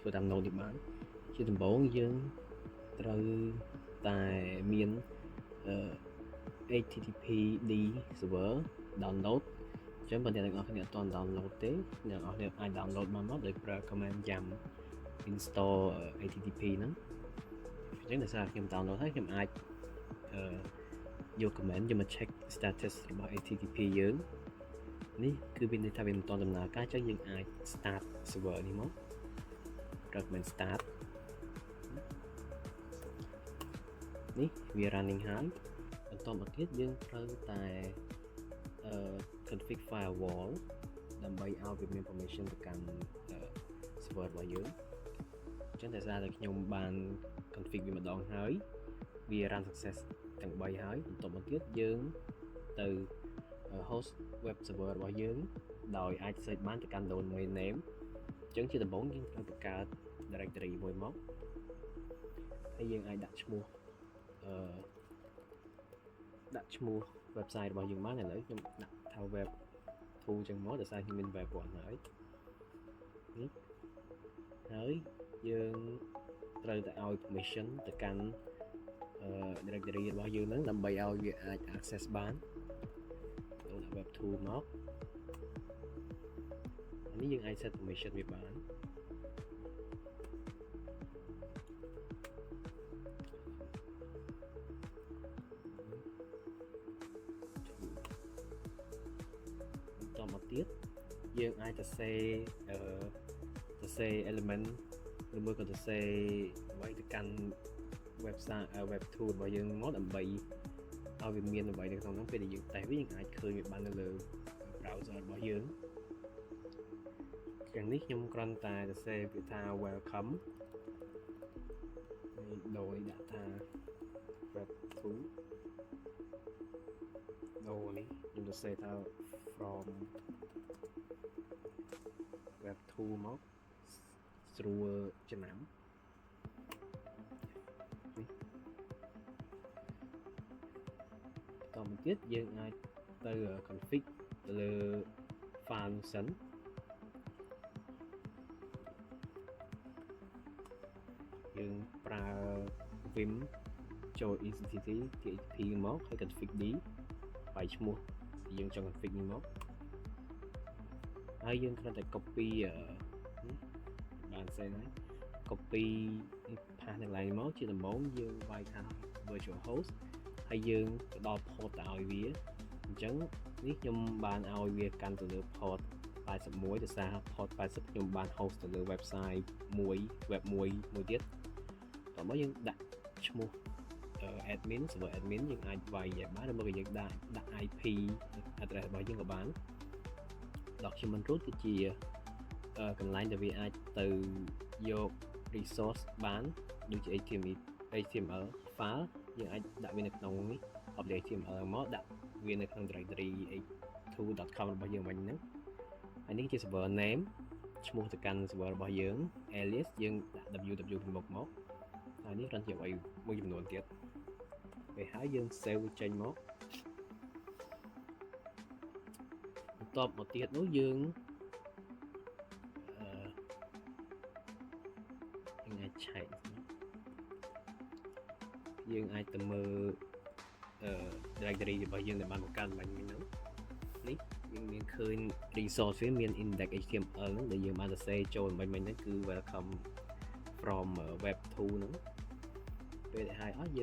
ធ្វើតាម node នេះបានជាដំបូងយើងត្រូវតែមានHTTPD server download អញ្ចឹងបើអ្នកទាំងអស់គ្នាអត់ទាន់ download ទេអ្នកទាំងអស់គ្នាអាច download បានមកដោយប្រើ command yum install HTTP ហ្នឹងអញ្ចឹងដោយសារខ្ញុំ download ហើយខ្ញុំអាចយក command យកមក check status របស់ HTTP យើងនេះគឺមានន័យថាវាមិនទាន់ដំណើរការអញ្ចឹងយើងអាច start server នេះមកប្រើ command start នេះវា running ហើយបន្តមកទៀតយើងត្រូវតែ config firewall ដើម្បីឲ្យវាមាន permission ទៅកាន់ server របស់យើងអញ្ចឹងតែសារតែខ្ញុំបាន config វាម្ដងហើយវា run success ទាំង3ហើយបន្តមកទៀតយើងទៅ host web server របស់យើងដោយអាច search បានទៅកាន់ domain name អញ្ចឹងជាដំបូងយើងត្រូវបង្កើត directory មួយមកហើយយើងអាចដាក់ឈ្មោះwebsite របស់យើងបានឥឡូវខ្ញុំដាក់ថា web 2 អញ្ចឹងមកដោយសារខ្ញុំមាន web 1ហើយនេះហើយយើងត្រូវតែឲ្យ permission ទៅកាន់ directory របស់យើងហ្នឹងដើម្បីឲ្យវាអាច access បានចូលដាក់ web 2 មកនេះយើងអាច set permission វាបានបន្តមកទៀតយើងអាចទៅសេ element ឬមួយក៏ទៅសេអ្វីទៅកាន់ website web 2 របស់យើងមកដើម្បីឲ្យវាមានអ្វីនៅក្នុងហ្នឹងពេលដែលយើងតេស្តវាយើងអាចឃើញវាបាននៅលើ browser របស់យើងយ៉ាងនេះខ្ញុំគ្រាន់តែទៅសេវាថា welcome ដោយដាក់ថា web 2ដូរនេះខ្ញុំទៅសេថា from web 2មកស្រួលចំណាំនេះតមកទៀតយើងអាចទៅ config ទៅលើ file សិនយើងប្រើ vim ចូល ECTT THP មកហើយ config d បាយឈ្មោះដែលយើងចង់ config នេះមកហើយយើងគ្រាន់តែ copy បានសេហើយ copy path នៅកន្លែងមកជាដំបូងយើងវាយថា virtual host ហើយយើងទៅដល់ port ទៅឲ្យវាអញ្ចឹងនេះខ្ញុំបានឲ្យវាកាន់ទៅលើ port 81ដោយសារ port 80ខ្ញុំបាន host ទៅលើ website មួយ web មួយទៀតតោះមកយើងដាក់ឈ្មោះ admin server admin យើងអាចវាយបានឬមកយើងដាក់ IP address របស់យើងក៏បាន document root គឺជាកន្លែងដែលវាអាចទៅយក resource បានដូចជា HTML file យើងអាចដាក់វានៅក្នុងនេះ update HTML មកដាក់វានៅក្នុង directory h2.com របស់យើងវិញហ្នឹងហើយនេះជា server name ឈ្មោះទៅកាន់ server របស់យើង alias យើងដាក់ www ពីមុខមកហើយនេះគ្រាន់ជាអ្វីមួយចំនួនទៀតពេលហើយយើង save ចេញមកបន្ទាប់មកទៀតនោះយើងអាចឆែកយើងអាចទៅមើលdirectory របស់យើងដែលបានបង្កើតឡើងវិញហ្នឹងនេះយើងមានឃើញ resource វាមាន index HTML ហ្នឹងដែលយើងបានសរសេរចូលមិញហ្នឹងគឺ welcome from web 2 ហ្នឹងពេលដែលហើយអស់យើង